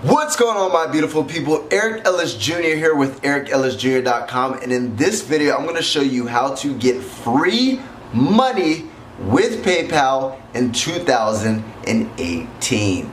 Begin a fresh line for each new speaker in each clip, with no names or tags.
What's going on, my beautiful people? Eric Ellis Jr. here with EricEllisJr.com, and in this video I'm going to show you how to get free money with PayPal in 2018.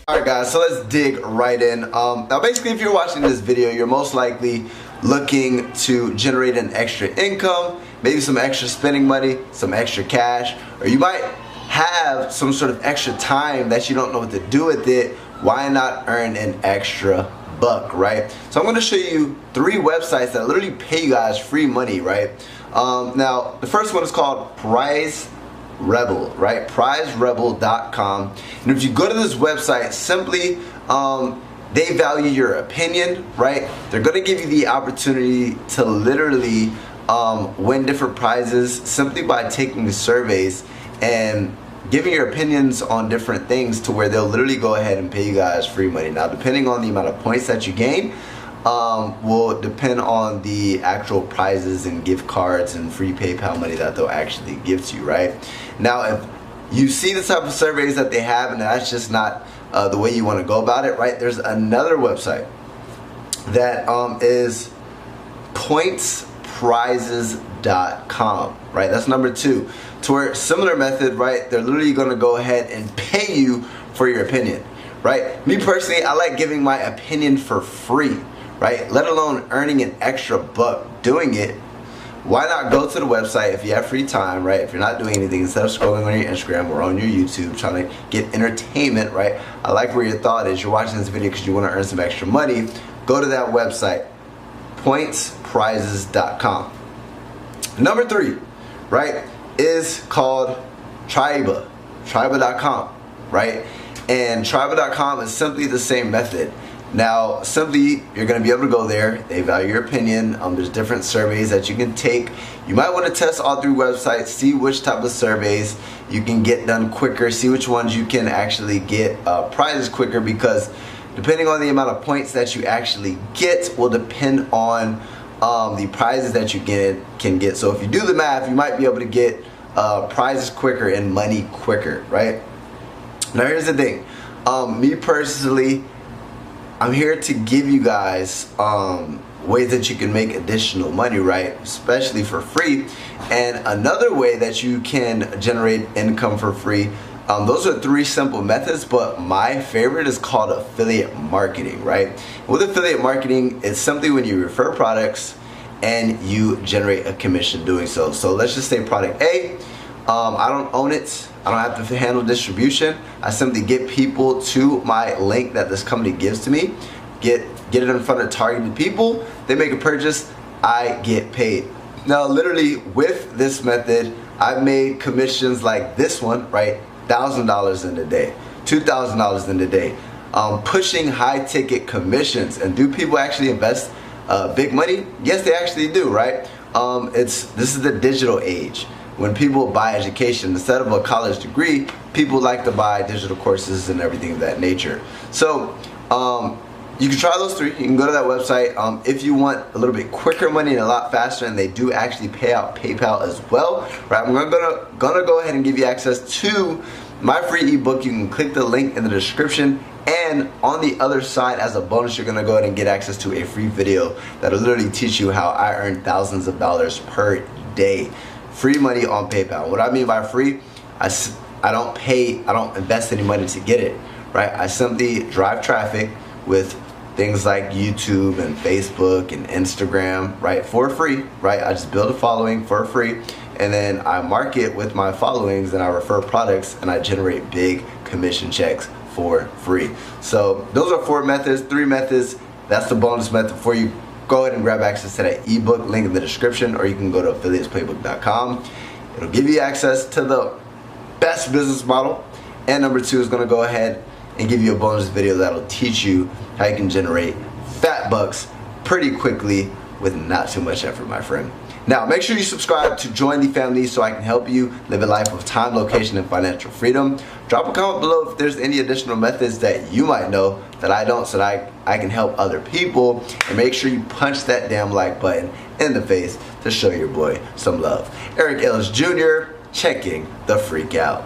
Alright guys, so let's dig right in. Now basically, if you're watching this video, you're most likely looking to generate an extra income, maybe some extra spending money, some extra cash, or you might have some sort of extra time that you don't know what to do with it. Why not earn an extra buck, right? So I'm going to show you 3 websites that literally pay you guys free money, right? Now the first one is called PrizeRebel, right? PrizeRebel.com. And if you go to this website, simply they value your opinion, right? They're going to give you the opportunity to literally win different prizes simply by taking the surveys and giving your opinions on different things, to where they'll literally go ahead and pay you guys free money. Now, depending on the amount of points that you gain, will depend on the actual prizes and gift cards and free PayPal money that they'll actually give to you, right? Now, if you see the type of surveys that they have and that's just not the way you want to go about it, right? There's another website that is pointsprizes.com, right? That's number 2. To where similar method, right? They're literally going to go ahead and pay you for your opinion, right? Me personally, I like giving my opinion for free, right? Let alone earning an extra buck doing it. Why not go to the website if you have free time, right? If you're not doing anything, instead of scrolling on your Instagram or on your YouTube trying to get entertainment, right? I like where your thought is. You're watching this video because you want to earn some extra money. Go to that website, pointsprizes.com. Number 3, right, is called Triba.com, right? And Triba.com is simply the same method. Now, simply, you're going to be able to go there. They value your opinion. There's different surveys that you can take. You might want to test all 3 websites, see which type of surveys you can get done quicker, see which ones you can actually get prizes quicker, because depending on the amount of points that you actually get will depend on the prizes that you can get. So if you do the math, you might be able to get prizes quicker and money quicker, right? Now here's the thing. Me personally, I'm here to give you guys ways that you can make additional money, right? Especially for free. And another way that you can generate income for free, those are 3 simple methods, but my favorite is called affiliate marketing, right? With affiliate marketing, it's simply when you refer products and you generate a commission doing so. So let's just say product A, I don't own it. I don't have to handle distribution. I simply get people to my link that this company gives to me, get it in front of targeted people, they make a purchase, I get paid. Now literally with this method, I've made commissions like this one, right? $1,000 in a day, $2,000 in a day, pushing high ticket commissions. And do people actually invest big money? Yes, they actually do, right? This is the digital age. When people buy education, instead of a college degree, people like to buy digital courses and everything of that nature. So you can try those 3. You can go to that website. If you want a little bit quicker money and a lot faster, and they do actually pay out PayPal as well, right? I'm gonna go ahead and give you access to my free ebook. You can click the link in the description, and on the other side, as a bonus, you're gonna go ahead and get access to a free video that'll literally teach you how I earn thousands of dollars per day. Free money on PayPal. What I mean by free, I don't invest any money to get it, right? I simply drive traffic with things like YouTube and Facebook and Instagram, right, for free, right? I just build a following for free, and then I market with my followings, and I refer products, and I generate big commission checks for free. So those are 4 methods, 3 methods. That's the bonus method for you. Go ahead and grab access to that ebook, link in the description, or you can go to affiliatesplaybook.com. It'll give you access to the best business model. And number 2 is going to go ahead and give you a bonus video that'll teach you how you can generate fat bucks pretty quickly with not too much effort, my friend. Now, make sure you subscribe to join the family so I can help you live a life of time, location, and financial freedom. Drop a comment below if there's any additional methods that you might know that I don't, so that I can help other people. And make sure you punch that damn like button in the face to show your boy some love. Eric Ellis Jr. checking the freak out.